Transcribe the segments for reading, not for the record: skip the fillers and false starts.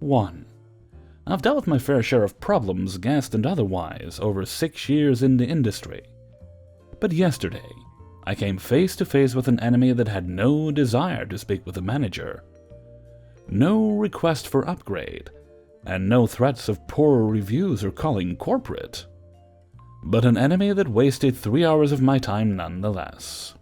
1. I've dealt with my fair share of problems, guest and otherwise, over 6 years in the industry. But yesterday, I came face to face with an enemy that had no desire to speak with a manager, no request for upgrade, and no threats of poor reviews or calling corporate. But an enemy that wasted 3 hours of my time nonetheless.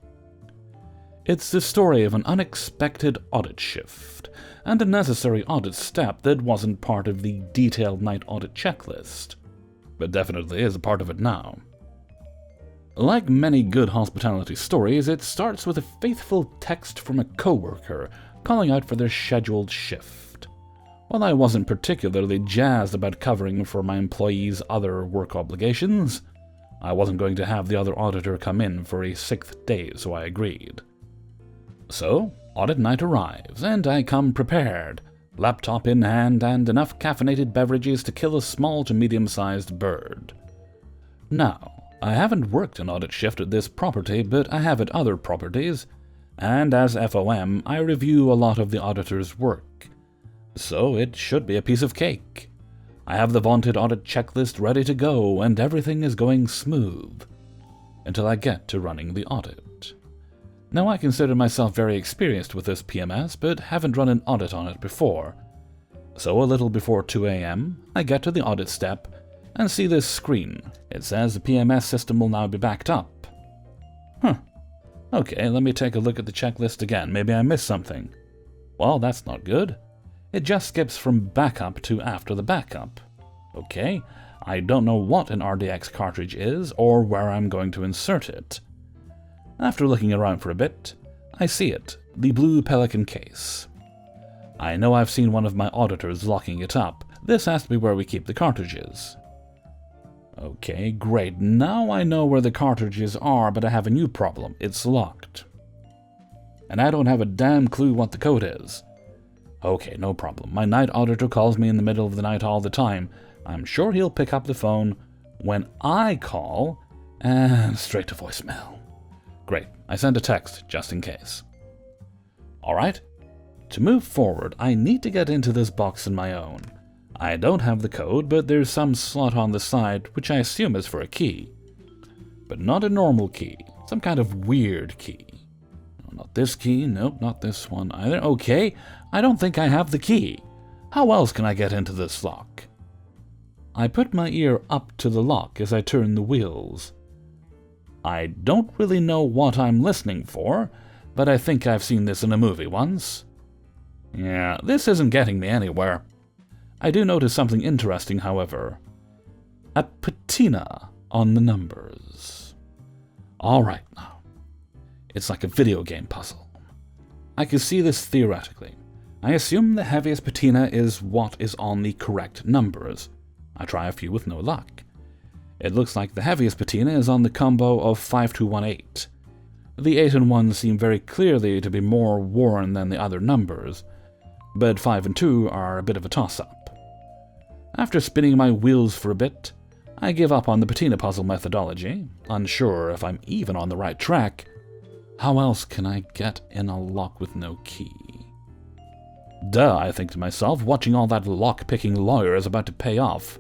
It's the story of an unexpected audit shift, and a necessary audit step that wasn't part of the detailed night audit checklist, but definitely is a part of it now. Like many good hospitality stories, it starts with a faithful text from a coworker calling out for their scheduled shift. While I wasn't particularly jazzed about covering for my employees' other work obligations, I wasn't going to have the other auditor come in for a 6th day, so I agreed. So, audit night arrives, and I come prepared, laptop in hand and enough caffeinated beverages to kill a small to medium-sized bird. Now, I haven't worked an audit shift at this property, but I have at other properties, and as FOM, I review a lot of the auditor's work. So it should be a piece of cake. I have the vaunted audit checklist ready to go, and everything is going smooth, until I get to running the audit. Now, I consider myself very experienced with this PMS, but haven't run an audit on it before. So a little before 2 a.m., I get to the audit step and see this screen. It says the PMS system will now be backed up. Okay, let me take a look at the checklist again. Maybe I missed something. Well, that's not good. It just skips from backup to after the backup. Okay, I don't know what an RDX cartridge is or where I'm going to insert it. After looking around for a bit, I see it, the blue Pelican case. I know I've seen one of my auditors locking it up. This has to be where we keep the cartridges. Okay, great. Now I know where the cartridges are, but I have a new problem. It's locked. And I don't have a damn clue what the code is. Okay, no problem. My night auditor calls me in the middle of the night all the time. I'm sure he'll pick up the phone when I call, and straight to voicemail. Great, I sent a text just in case. Alright, to move forward, I need to get into this box on my own. I don't have the code, but there's some slot on the side which I assume is for a key. But not a normal key, some kind of weird key. No, not this key, nope, not this one either. Okay, I don't think I have the key. How else can I get into this lock? I put my ear up to the lock as I turn the wheels. I don't really know what I'm listening for, but I think I've seen this in a movie once. Yeah, this isn't getting me anywhere. I do notice something interesting, however. A patina on the numbers. Alright now. It's like a video game puzzle. I can see this theoretically. I assume the heaviest patina is what is on the correct numbers. I try a few with no luck. It looks like the heaviest patina is on the combo of 5218. The 8 and 1 seem very clearly to be more worn than the other numbers, but 5 and 2 are a bit of a toss-up. After spinning my wheels for a bit, I give up on the patina puzzle methodology, unsure if I'm even on the right track. How else can I get in a lock with no key? Duh, I think to myself, watching all that lock-picking lawyer is about to pay off.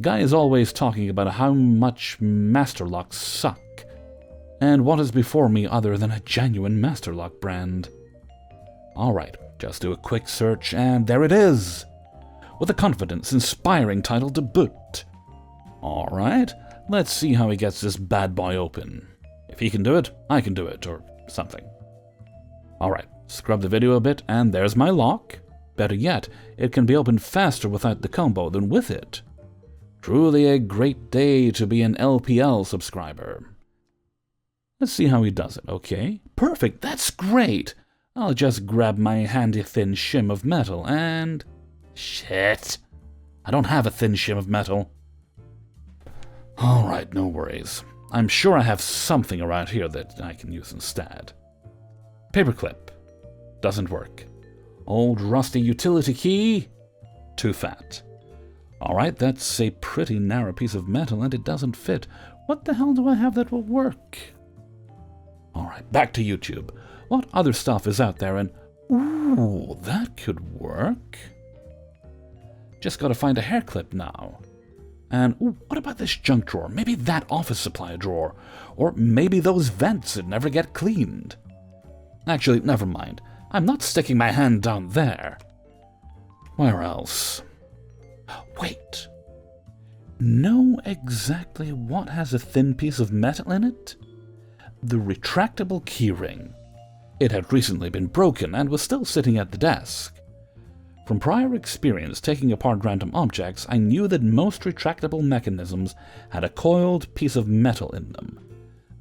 Guy is always talking about how much master locks suck, and what is before me other than a genuine master lock brand. Alright, just do a quick search, and there it is! With a confidence-inspiring title to boot. Alright, let's see how he gets this bad boy open. If he can do it, I can do it, or something. Alright, scrub the video a bit, and there's my lock. Better yet, it can be opened faster without the combo than with it. Truly a great day to be an LPL subscriber. Let's see how he does it, okay? Perfect, that's great! I'll just grab my handy thin shim of metal and... Shit! I don't have a thin shim of metal. Alright, no worries. I'm sure I have something around here that I can use instead. Paperclip. Doesn't work. Old rusty utility key. Too fat. Alright, that's a pretty narrow piece of metal and it doesn't fit. What the hell do I have that will work? Alright, back to YouTube. What other stuff is out there and... Ooh, that could work. Just gotta find a hair clip now. And ooh, what about this junk drawer? Maybe that office supply drawer. Or maybe those vents that never get cleaned. Actually, never mind. I'm not sticking my hand down there. Where else? Wait. Know exactly what has a thin piece of metal in it? The retractable keyring. It had recently been broken and was still sitting at the desk. From prior experience taking apart random objects, I knew that most retractable mechanisms had a coiled piece of metal in them.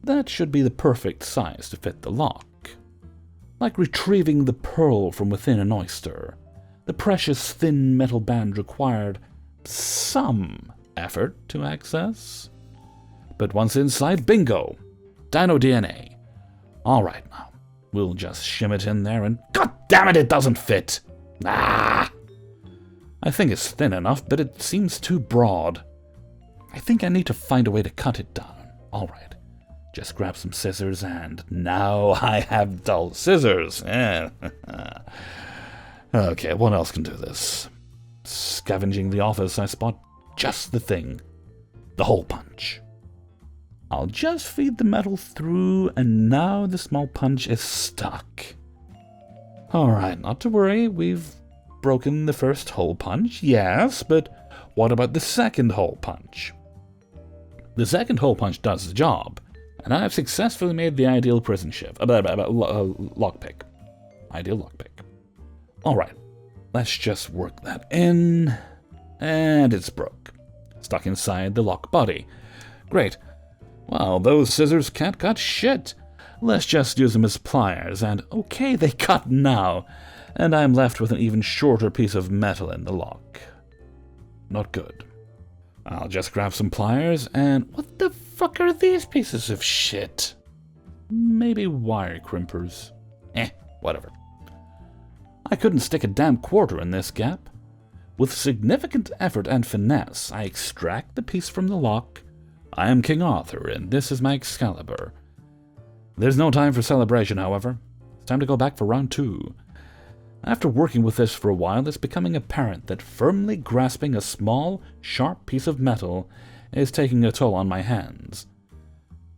That should be the perfect size to fit the lock. Like retrieving the pearl from within an oyster, the precious thin metal band required some effort to access. But once inside, bingo! Dino DNA. Alright now, we'll just shim it in there and... God damn it, it doesn't fit! Ah! I think it's thin enough, but it seems too broad. I think I need to find a way to cut it down. Alright, just grab some scissors and now I have dull scissors. Okay, what else can do this? Scavenging the office, I spot just the thing. The hole punch. I'll just feed the metal through, and now the small punch is stuck. Alright, not to worry, we've broken the first hole punch, yes, but what about the second hole punch? The second hole punch does the job, and I've successfully made the ideal prison shift. Lockpick. Ideal lockpick. Alright, let's just work that in, and it's broke. Stuck inside the lock body. Great. Well, those scissors can't cut shit. Let's just use them as pliers, and okay, they cut now, and I'm left with an even shorter piece of metal in the lock. Not good. I'll just grab some pliers, and what the fuck are these pieces of shit? Maybe wire crimpers. Whatever. I couldn't stick a damn quarter in this gap. With significant effort and finesse, I extract the piece from the lock. I am King Arthur, and this is my Excalibur. There's no time for celebration, however. It's time to go back for round 2. After working with this for a while, it's becoming apparent that firmly grasping a small, sharp piece of metal is taking a toll on my hands.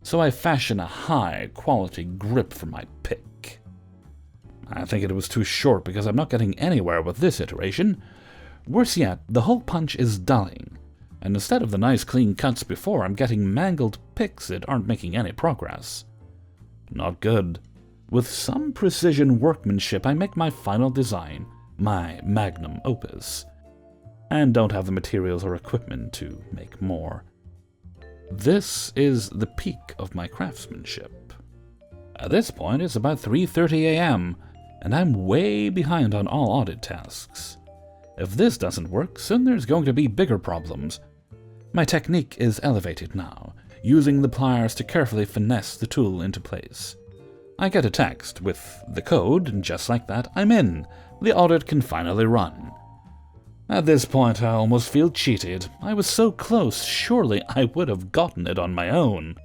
So I fashion a high-quality grip for my pick. I think it was too short because I'm not getting anywhere with this iteration. Worse yet, the hole punch is dulling, and instead of the nice clean cuts before, I'm getting mangled picks that aren't making any progress. Not good. With some precision workmanship, I make my final design, my magnum opus, and don't have the materials or equipment to make more. This is the peak of my craftsmanship. At this point, it's about 3:30 a.m., and I'm way behind on all audit tasks. If this doesn't work, soon there's going to be bigger problems. My technique is elevated now, using the pliers to carefully finesse the tool into place. I get a text with the code, and just like that, I'm in. The audit can finally run. At this point, I almost feel cheated. I was so close, surely I would have gotten it on my own.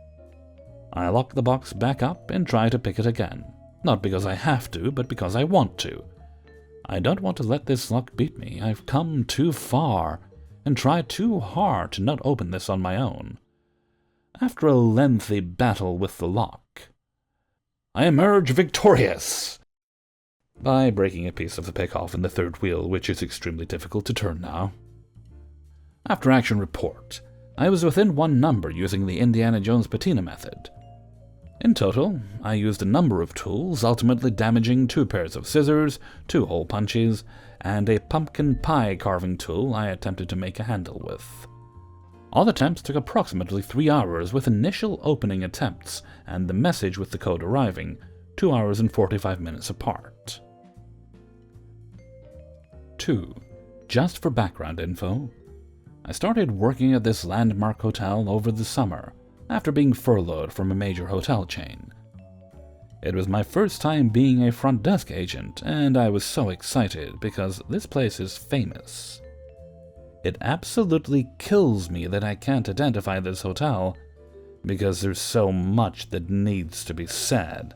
I lock the box back up and try to pick it again. Not because I have to, but because I want to. I don't want to let this luck beat me. I've come too far, and tried too hard to not open this on my own. After a lengthy battle with the lock, I emerge victorious by breaking a piece of the pick off in the third wheel, which is extremely difficult to turn now. After action report, I was within one number using the Indiana Jones patina method. In total, I used a number of tools, ultimately damaging 2 pairs of scissors, 2 hole punches, and a pumpkin pie carving tool I attempted to make a handle with. All attempts took approximately 3 hours, with initial opening attempts and the message with the code arriving 2 hours and 45 minutes apart. 2. Just for background info, I started working at this landmark hotel over the summer, after being furloughed from a major hotel chain. It was my first time being a front desk agent, and I was so excited because this place is famous. It absolutely kills me that I can't identify this hotel, because there's so much that needs to be said.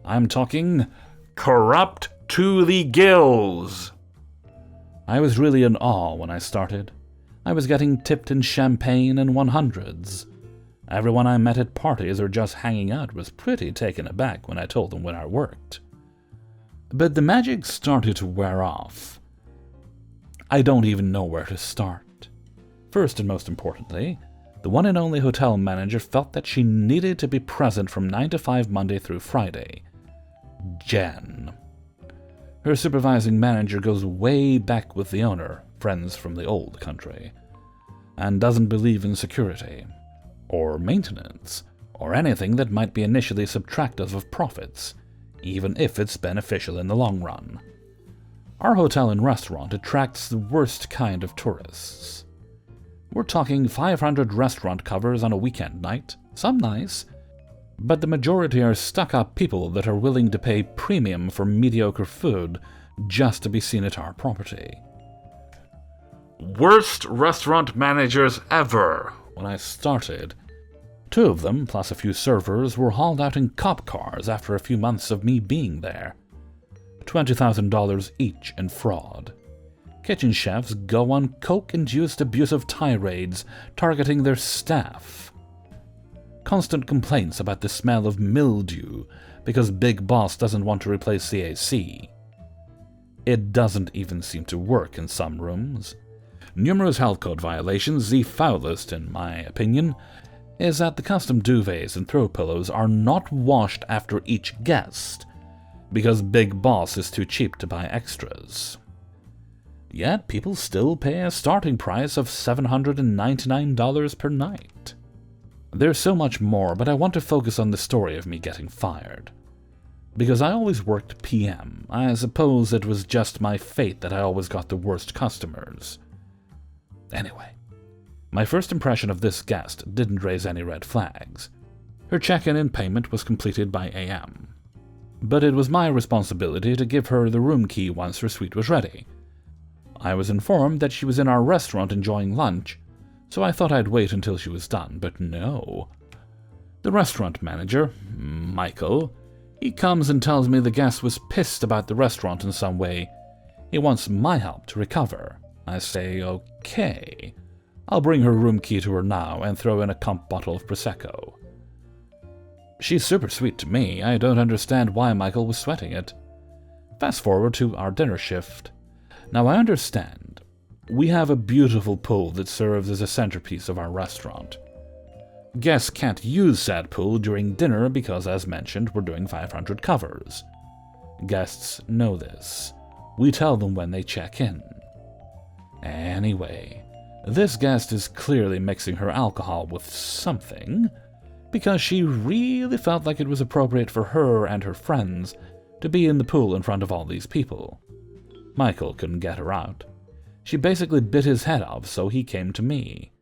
I'm talking corrupt to the gills. I was really in awe when I started. I was getting tipped in champagne and 100s. Everyone I met at parties or just hanging out was pretty taken aback when I told them where I worked. But the magic started to wear off. I don't even know where to start. First and most importantly, the one and only hotel manager felt that she needed to be present from 9 to 5 Monday through Friday. Jen. Her supervising manager goes way back with the owner, friends from the old country, and doesn't believe in security, or maintenance, or anything that might be initially subtractive of profits, even if it's beneficial in the long run. Our hotel and restaurant attracts the worst kind of tourists. We're talking 500 restaurant covers on a weekend night, some nice, but the majority are stuck-up people that are willing to pay premium for mediocre food just to be seen at our property. Worst restaurant managers ever. When I started, 2 of them, plus a few servers, were hauled out in cop cars after a few months of me being there. $20,000 each in fraud. Kitchen chefs go on coke-induced abusive tirades targeting their staff. Constant complaints about the smell of mildew because Big Boss doesn't want to replace the AC. It doesn't even seem to work in some rooms. Numerous health code violations, the foulest in my opinion, is that the custom duvets and throw pillows are not washed after each guest, because Big Boss is too cheap to buy extras. Yet people still pay a starting price of $799 per night. There's so much more, but I want to focus on the story of me getting fired. Because I always worked PM, I suppose it was just my fate that I always got the worst customers. Anyway, my first impression of this guest didn't raise any red flags. Her check-in and payment was completed by AM. But it was my responsibility to give her the room key once her suite was ready. I was informed that she was in our restaurant enjoying lunch, so I thought I'd wait until she was done, but no. The restaurant manager, Michael, he comes and tells me the guest was pissed about the restaurant in some way. He wants my help to recover. I say, okay. I'll bring her room key to her now and throw in a comp bottle of Prosecco. She's super sweet to me. I don't understand why Michael was sweating it. Fast forward to our dinner shift. Now I understand. We have a beautiful pool that serves as a centerpiece of our restaurant. Guests can't use said pool during dinner because, as mentioned, we're doing 500 covers. Guests know this. We tell them when they check in. Anyway, this guest is clearly mixing her alcohol with something, because she really felt like it was appropriate for her and her friends to be in the pool in front of all these people. Michael couldn't get her out. She basically bit his head off, so he came to me.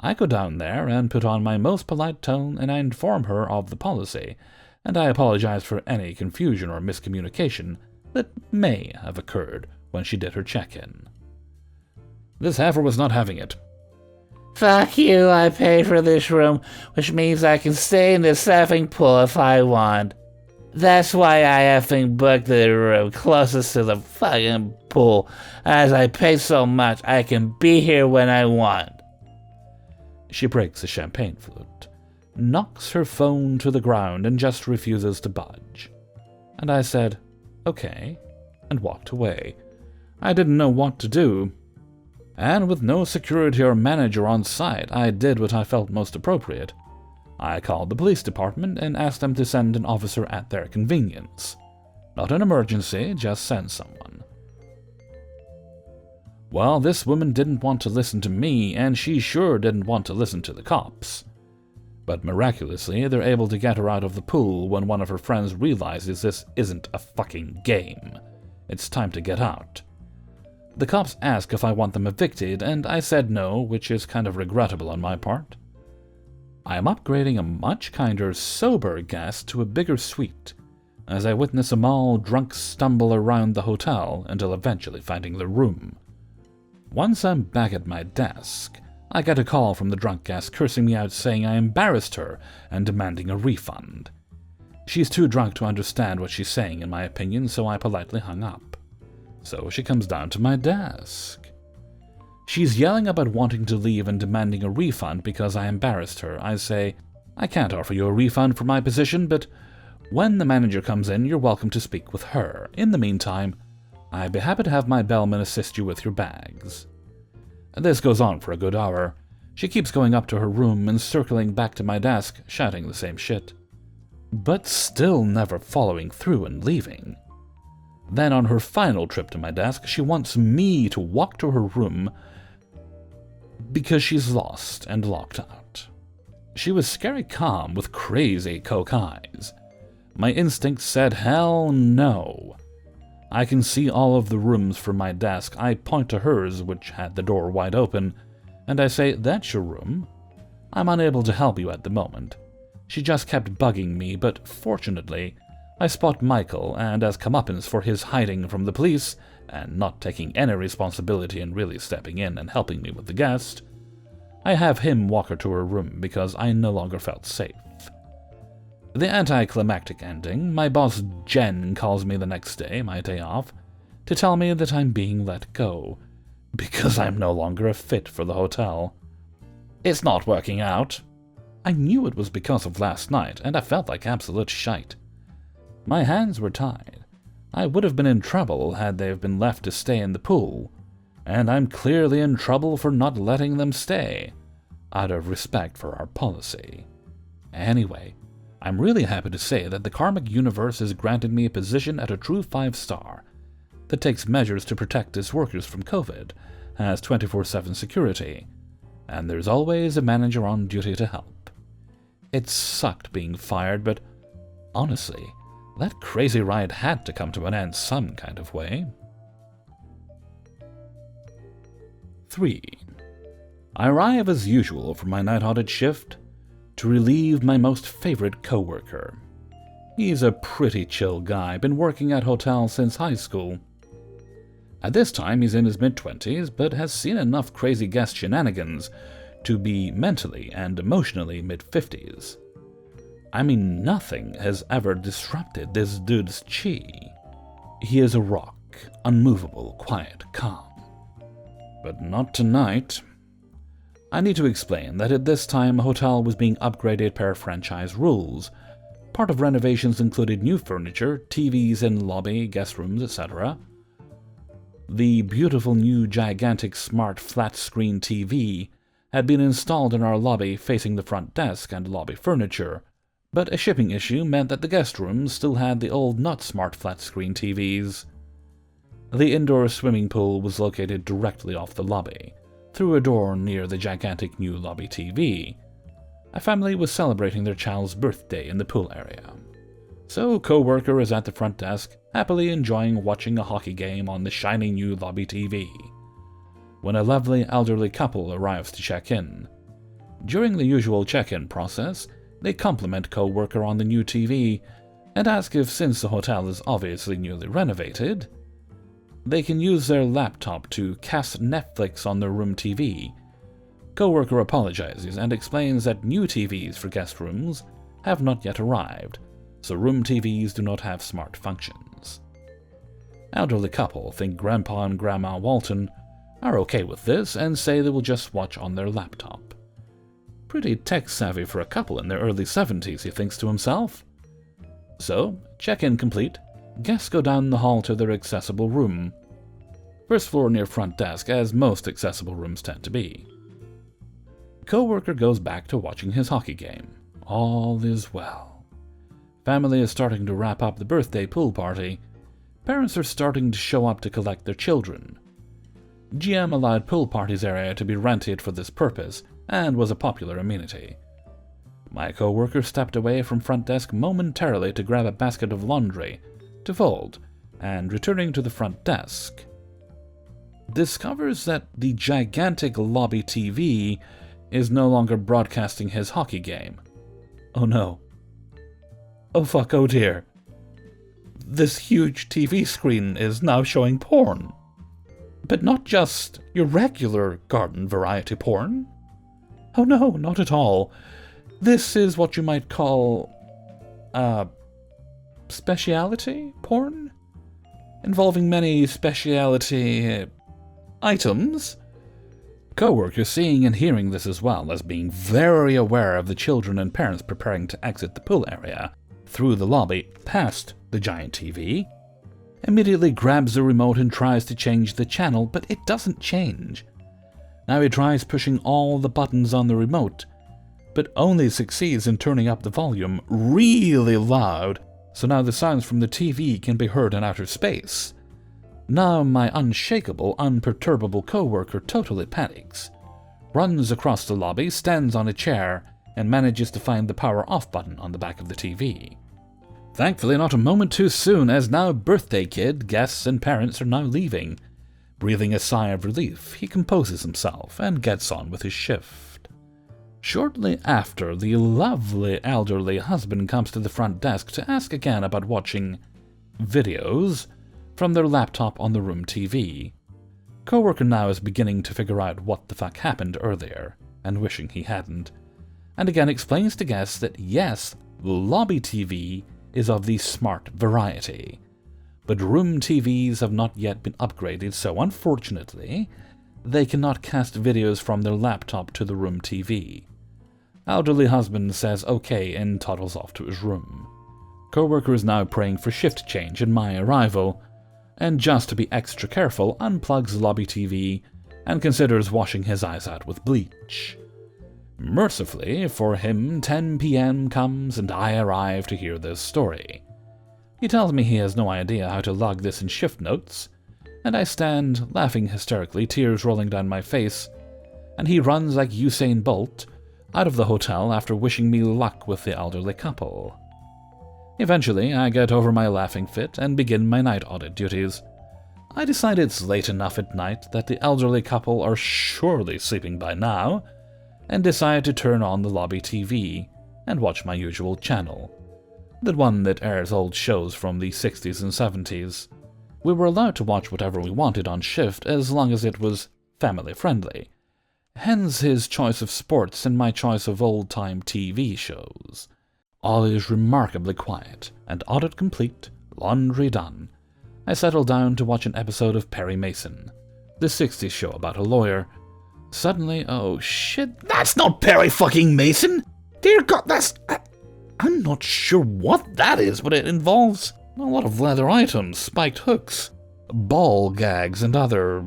I go down there and put on my most polite tone, and I inform her of the policy, and I apologize for any confusion or miscommunication that may have occurred when she did her check-in. This heifer was not having it. Fuck you, I paid for this room, which means I can stay in this effing pool if I want. That's why I effing booked the room closest to the fucking pool. As I pay so much, I can be here when I want. She breaks a champagne flute, knocks her phone to the ground, and just refuses to budge. And I said, okay, and walked away. I didn't know what to do. And with no security or manager on site, I did what I felt most appropriate. I called the police department and asked them to send an officer at their convenience. Not an emergency, just send someone. Well, this woman didn't want to listen to me, and she sure didn't want to listen to the cops. But miraculously, they're able to get her out of the pool when one of her friends realizes this isn't a fucking game. It's time to get out. The cops ask if I want them evicted, and I said no, which is kind of regrettable on my part. I am upgrading a much kinder, sober guest to a bigger suite, as I witness them all drunk stumble around the hotel until eventually finding their room. Once I'm back at my desk, I get a call from the drunk guest cursing me out, saying I embarrassed her and demanding a refund. She's too drunk to understand what she's saying, in my opinion, so I politely hung up. So she comes down to my desk. She's yelling about wanting to leave and demanding a refund because I embarrassed her. I say, I can't offer you a refund for my position, but when the manager comes in, you're welcome to speak with her. In the meantime, I'd be happy to have my bellman assist you with your bags. This goes on for a good hour. She keeps going up to her room and circling back to my desk, shouting the same shit, but still never following through and leaving. Then on her final trip to my desk, she wants me to walk to her room because she's lost and locked out. She was scary calm with crazy coke eyes. My instinct said, hell no. I can see all of the rooms from my desk. I point to hers, which had the door wide open, and I say, that's your room. I'm unable to help you at the moment. She just kept bugging me, but fortunately, I spot Michael, and as comeuppance for his hiding from the police and not taking any responsibility and really stepping in and helping me with the guest, I have him walk her to her room because I no longer felt safe. The anticlimactic ending, my boss Jen calls me the next day, my day off, to tell me that I'm being let go because I'm no longer a fit for the hotel. It's not working out. I knew it was because of last night, and I felt like absolute shite. My hands were tied. I would have been in trouble had they been left to stay in the pool, and I'm clearly in trouble for not letting them stay, out of respect for our policy. Anyway, I'm really happy to say that the karmic universe has granted me a position at a true 5-star that takes measures to protect its workers from COVID, has 24/7 security, and there's always a manager on duty to help. It sucked being fired, but honestly, that crazy ride had to come to an end some kind of way. 3. I arrive as usual for my night audit shift to relieve my most favorite coworker. He's a pretty chill guy, been working at hotels since high school. At this time he's in his mid-20s, but has seen enough crazy guest shenanigans to be mentally and emotionally mid-50s. I mean, nothing has ever disrupted this dude's chi. He is a rock, unmovable, quiet, calm. But not tonight. I need to explain that at this time, a hotel was being upgraded per franchise rules. Part of renovations included new furniture, TVs in lobby, guest rooms, etc. The beautiful new gigantic smart flat-screen TV had been installed in our lobby facing the front desk and lobby furniture, but a shipping issue meant that the guest rooms still had the old not-smart flat-screen TVs. The indoor swimming pool was located directly off the lobby, through a door near the gigantic new lobby TV. A family was celebrating their child's birthday in the pool area. So co-worker is at the front desk, happily enjoying watching a hockey game on the shiny new lobby TV, when a lovely elderly couple arrives to check in. During the usual check-in process, they compliment co-worker on the new TV and ask if, since the hotel is obviously newly renovated, they can use their laptop to cast Netflix on their room TV. Co-worker apologizes and explains that new TVs for guest rooms have not yet arrived, so room TVs do not have smart functions. Elderly couple think Grandpa and Grandma Walton are okay with this and say they will just watch on their laptop. Pretty tech-savvy for a couple in their early 70s, he thinks to himself. So, check-in complete, guests go down the hall to their accessible room. First floor near front desk, as most accessible rooms tend to be. Co-worker goes back to watching his hockey game. All is well. Family is starting to wrap up the birthday pool party. Parents are starting to show up to collect their children. GM allowed pool parties area to be rented for this purpose, and was a popular amenity. My co-worker stepped away from front desk momentarily to grab a basket of laundry to fold, and returning to the front desk, discovers that the gigantic lobby TV is no longer broadcasting his hockey game. Oh no. Oh fuck, oh dear. This huge TV screen is now showing porn. But not just your regular garden variety porn. Oh no, not at all. This is what you might call, speciality porn? involving many specialty items. Co-worker seeing and hearing this as well as being very aware of the children and parents preparing to exit the pool area through the lobby past the giant TV, immediately grabs the remote and tries to change the channel, but it doesn't change. Now he tries pushing all the buttons on the remote, but only succeeds in turning up the volume really loud, so now the sounds from the TV can be heard in outer space. Now my unshakable, unperturbable co-worker totally panics, runs across the lobby, stands on a chair, and manages to find the power off button on the back of the TV. Thankfully not a moment too soon, as now birthday kid, guests, and parents are now leaving. Breathing a sigh of relief, he composes himself and gets on with his shift. Shortly after, the lovely elderly husband comes to the front desk to ask again about watching videos from their laptop on the room TV. Co-worker now is beginning to figure out what the fuck happened earlier, and wishing he hadn't, and again explains to guests that yes, the lobby TV is of the smart variety, but room TVs have not yet been upgraded, so unfortunately, they cannot cast videos from their laptop to the room TV. Elderly husband says okay and toddles off to his room. Co-worker is now praying for shift change and my arrival, and just to be extra careful, unplugs lobby TV and considers washing his eyes out with bleach. Mercifully for him, 10 p.m. comes and I arrive to hear this story. He tells me he has no idea how to log this in shift notes, and I stand laughing hysterically, tears rolling down my face, and he runs like Usain Bolt out of the hotel after wishing me luck with the elderly couple. Eventually, I get over my laughing fit and begin my night audit duties. I decide it's late enough at night that the elderly couple are surely sleeping by now, and decide to turn on the lobby TV and watch my usual channel, the one that airs old shows from the 60s and 70s. We were allowed to watch whatever we wanted on shift as long as it was family-friendly, hence his choice of sports and my choice of old-time TV shows. All is remarkably quiet, and audit complete, laundry done. I settle down to watch an episode of Perry Mason, the 60s show about a lawyer. Suddenly, oh shit, that's not Perry fucking Mason! Dear God, I'm not sure what that is, but it involves a lot of leather items, spiked hooks, ball gags, and other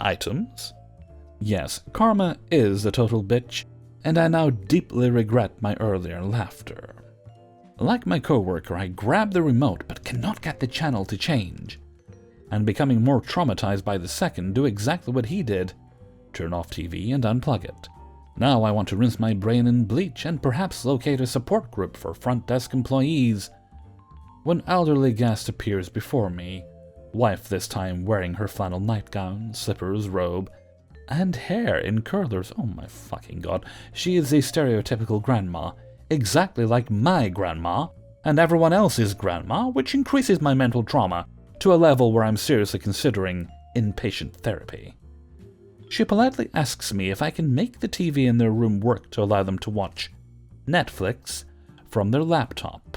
items. Yes, karma is a total bitch, and I now deeply regret my earlier laughter. Like my co-worker, I grab the remote but cannot get the channel to change, and becoming more traumatized by the second, do exactly what he did, turn off TV and unplug it. Now I want to rinse my brain in bleach and perhaps locate a support group for front desk employees. When elderly guest appears before me, wife this time wearing her flannel nightgown, slippers, robe, and hair in curlers. Oh my fucking god. She is a stereotypical grandma, exactly like my grandma, and everyone else's grandma, which increases my mental trauma to a level where I'm seriously considering inpatient therapy. She politely asks me if I can make the TV in their room work to allow them to watch Netflix from their laptop.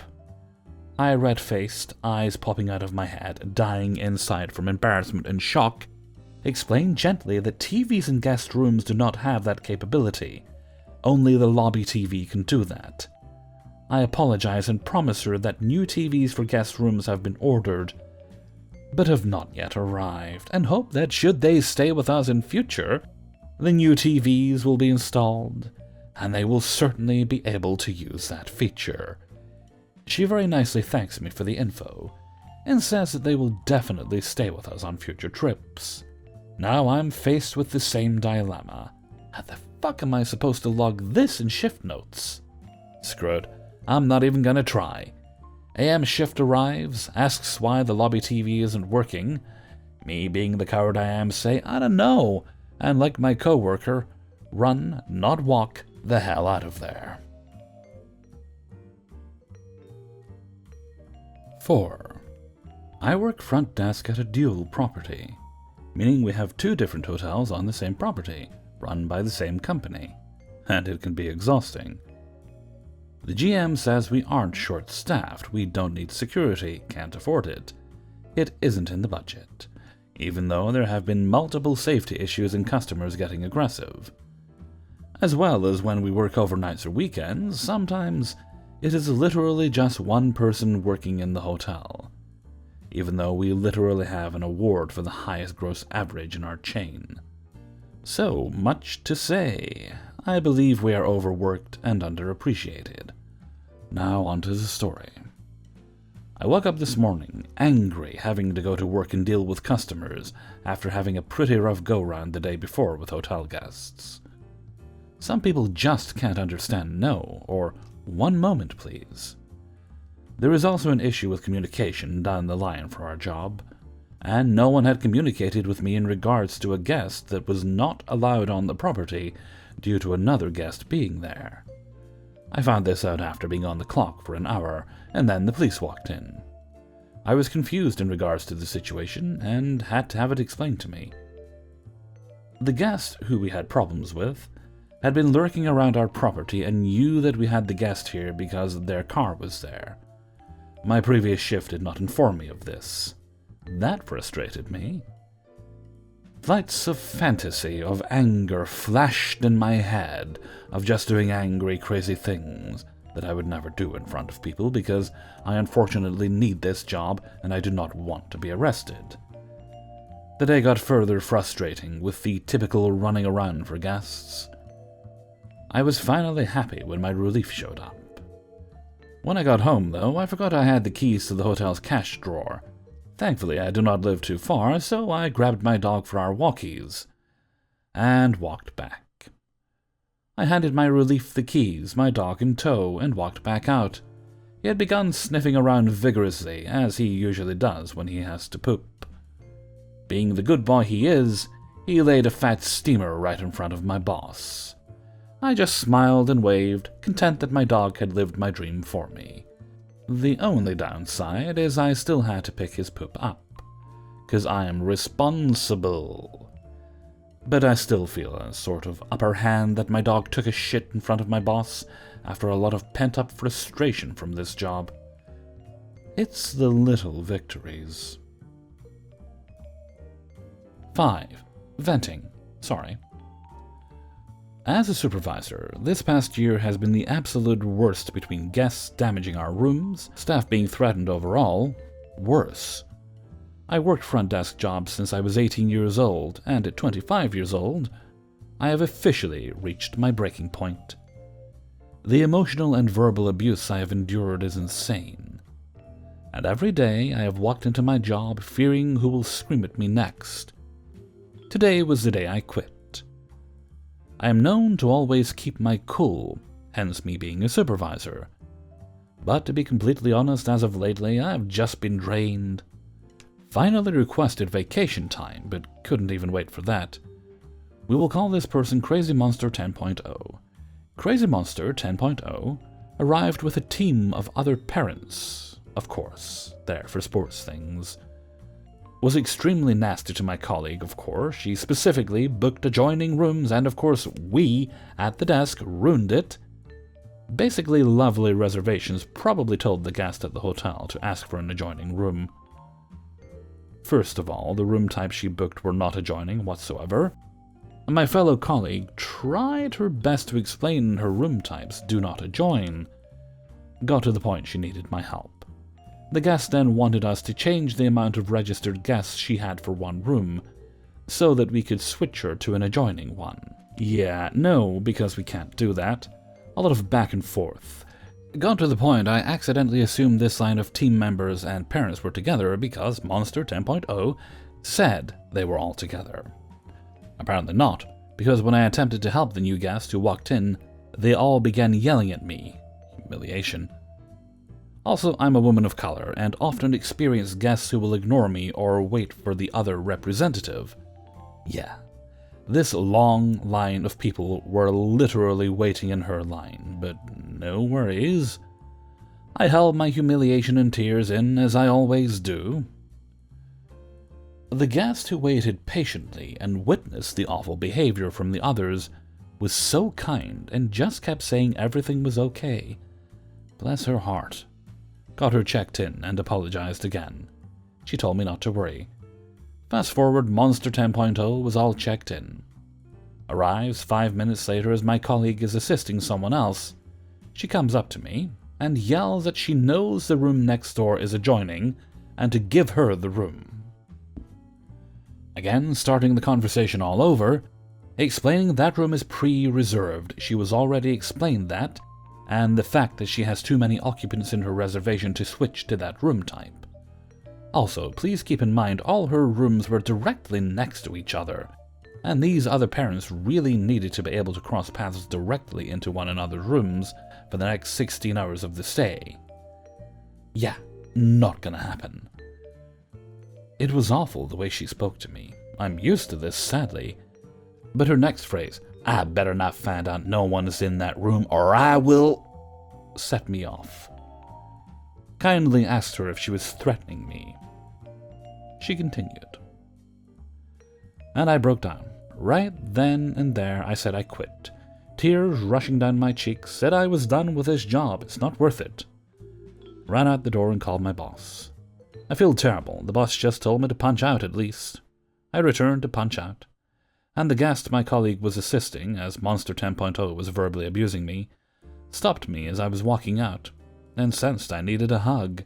I, red-faced, eyes popping out of my head, dying inside from embarrassment and shock, explain gently that TVs in guest rooms do not have that capability. Only the lobby TV can do that. I apologize and promise her that new TVs for guest rooms have been ordered, but have not yet arrived, and hope that should they stay with us in future, the new TVs will be installed, and they will certainly be able to use that feature. She very nicely thanks me for the info, and says that they will definitely stay with us on future trips. Now I'm faced with the same dilemma. How the fuck am I supposed to log this in shift notes? Screw it, I'm not even gonna try. AM shift arrives, asks why the lobby TV isn't working. Me being the coward I am say, I don't know, and like my co-worker, run, not walk, the hell out of there. 4. I work front desk at a dual property, meaning we have 2 different hotels on the same property, run by the same company, and it can be exhausting. The GM says we aren't short-staffed, we don't need security, can't afford it. it isn't in the budget, even though there have been multiple safety issues and customers getting aggressive. As well as when we work overnights or weekends, sometimes it is literally just one person working in the hotel, even though we literally have an award for the highest gross average in our chain. So, much to say, I believe we are overworked and underappreciated. Now onto the story. I woke up this morning, angry, having to go to work and deal with customers after having a pretty rough go-round the day before with hotel guests. Some people just can't understand no, or 1 moment please. There is also an issue with communication down the line for our job, and no one had communicated with me in regards to a guest that was not allowed on the property due to another guest being there. I found this out after being on the clock for an hour, and then the police walked in. I was confused in regards to the situation, and had to have it explained to me. The guest, who we had problems with, had been lurking around our property and knew that we had the guest here because their car was there. My previous shift did not inform me of this. That frustrated me. Flights of fantasy of anger flashed in my head of just doing angry, crazy things that I would never do in front of people because I unfortunately need this job and I do not want to be arrested. The day got further frustrating with the typical running around for guests. I was finally happy when my relief showed up. When I got home, though, I forgot I had the keys to the hotel's cash drawer. Thankfully, I do not live too far, so I grabbed my dog for our walkies and walked back. I handed my relief the keys, my dog in tow, and walked back out. He had begun sniffing around vigorously, as he usually does when he has to poop. Being the good boy he is, he laid a fat steamer right in front of my boss. I just smiled and waved, content that my dog had lived my dream for me. The only downside is I still had to pick his poop up, 'cause I am responsible. But I still feel a sort of upper hand that my dog took a shit in front of my boss after a lot of pent-up frustration from this job. It's the little victories. 5. Venting. Sorry. As a supervisor, this past year has been the absolute worst between guests damaging our rooms, staff being threatened overall, worse. I worked front desk jobs since I was 18 years old, and at 25 years old, I have officially reached my breaking point. The emotional and verbal abuse I have endured is insane. And every day I have walked into my job fearing who will scream at me next. Today was the day I quit. I am known to always keep my cool, hence me being a supervisor. But to be completely honest, as of lately, I have just been drained. Finally requested vacation time, but couldn't even wait for that. We will call this person Crazy Monster 10.0. Crazy Monster 10.0 arrived with a team of other parents, of course, there for sports things. Was extremely nasty to my colleague, of course. She specifically booked adjoining rooms, and of course we, at the desk, ruined it. Basically, lovely reservations probably told the guest at the hotel to ask for an adjoining room. First of all, the room types she booked were not adjoining whatsoever. My fellow colleague tried her best to explain her room types do not adjoin. Got to the point she needed my help. The guest then wanted us to change the amount of registered guests she had for one room, so that we could switch her to an adjoining one. Yeah, no, because we can't do that. A lot of back and forth. Got to the point I accidentally assumed this line of team members and parents were together because Monster 10.0 said they were all together. Apparently not, because when I attempted to help the new guest who walked in, they all began yelling at me. Humiliation. Also, I'm a woman of color, and often experience guests who will ignore me or wait for the other representative. Yeah, this long line of people were literally waiting in her line, but no worries. I held my humiliation and tears in, as I always do. The guest who waited patiently and witnessed the awful behavior from the others was so kind and just kept saying everything was okay. Bless her heart. Got her checked in and apologized again. She told me not to worry. Fast forward, Monster 10.0 was all checked in. Arrives 5 minutes later as my colleague is assisting someone else. She comes up to me and yells that she knows the room next door is adjoining and to give her the room. Again, starting the conversation all over, explaining that room is pre-reserved. She was already explained that, and the fact that she has too many occupants in her reservation to switch to that room type. Also, please keep in mind all her rooms were directly next to each other, and these other parents really needed to be able to cross paths directly into one another's rooms for the next 16 hours of the stay. Yeah, not gonna happen. It was awful the way she spoke to me. I'm used to this, sadly. But her next phrase, "I better not find out no one is in that room or I will," set me off. Kindly asked her if she was threatening me. She continued. And I broke down. Right then and there, I said I quit. Tears rushing down my cheeks, said I was done with this job, it's not worth it. Ran out the door and called my boss. I feel terrible, the boss just told me to punch out at least. I returned to punch out. And the guest my colleague was assisting, as Monster 10.0 was verbally abusing me, stopped me as I was walking out, and sensed I needed a hug.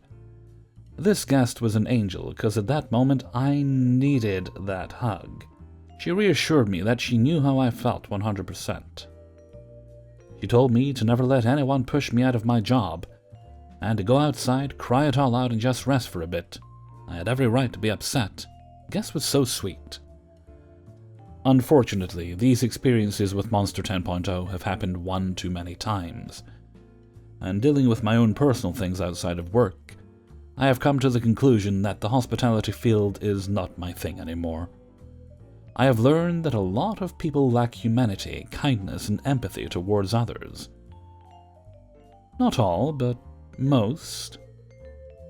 This guest was an angel, because at that moment I needed that hug. She reassured me that she knew how I felt 100%. She told me to never let anyone push me out of my job, and to go outside, cry it all out, and just rest for a bit. I had every right to be upset. The guest was so sweet. Unfortunately, these experiences with Monster 10.0 have happened one too many times. And dealing with my own personal things outside of work, I have come to the conclusion that the hospitality field is not my thing anymore. I have learned that a lot of people lack humanity, kindness, and empathy towards others. Not all, but most.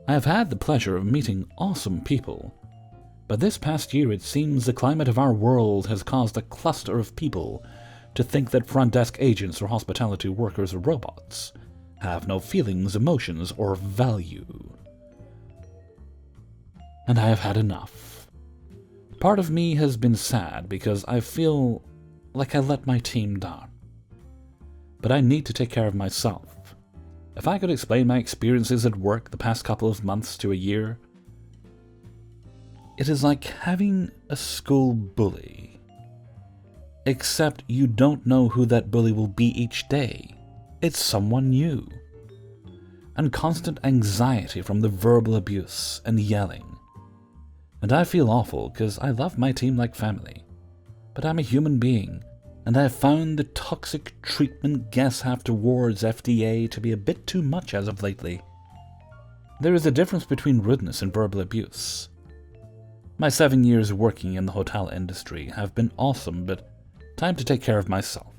I have had the pleasure of meeting awesome people, but this past year it seems the climate of our world has caused a cluster of people to think that front desk agents or hospitality workers are robots, have no feelings, emotions, or value. And I have had enough. Part of me has been sad because I feel like I let my team down. But I need to take care of myself. If I could explain my experiences at work the past couple of months to a year, it is like having a school bully. Except you don't know who that bully will be each day. It's someone new. And constant anxiety from the verbal abuse and yelling. And I feel awful because I love my team like family. But I'm a human being, and I have found the toxic treatment guests have towards FDA to be a bit too much as of lately. There is a difference between rudeness and verbal abuse. My 7 years working in the hotel industry have been awesome, but time to take care of myself.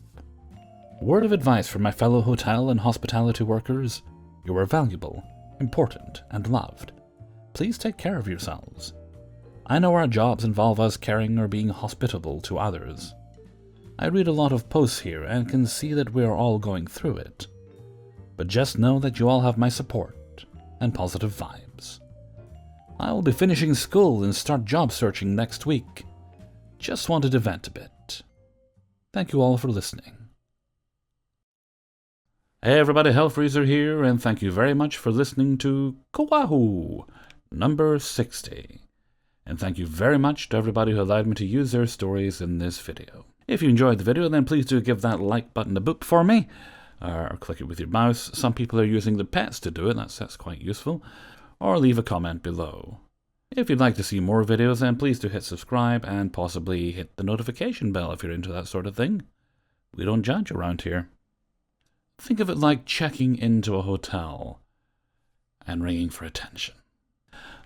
Word of advice for my fellow hotel and hospitality workers: you are valuable, important, and loved. Please take care of yourselves. I know our jobs involve us caring or being hospitable to others. I read a lot of posts here and can see that we are all going through it. But just know that you all have my support and positive vibes. I will be finishing school and start job searching next week. Just wanted to vent a bit. Thank you all for listening. Hey everybody, Hellfreezer here, and thank you very much for listening to Coahw, number 60. And thank you very much to everybody who allowed me to use their stories in this video. If you enjoyed the video, then please do give that like button a boop for me, or click it with your mouse. Some people are using the pets to do it, that's quite useful. Or leave a comment below. If you'd like to see more videos, then please do hit subscribe and possibly hit the notification bell if you're into that sort of thing. We don't judge around here. Think of it like checking into a hotel and ringing for attention.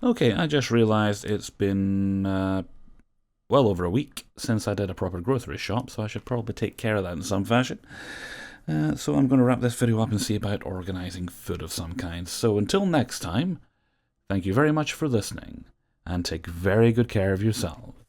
Okay, I just realized it's been well over a week since I did a proper grocery shop, so I should probably take care of that in some fashion. So I'm going to wrap this video up and see about organizing food of some kind. So until next time, thank you very much for listening, and take very good care of yourselves.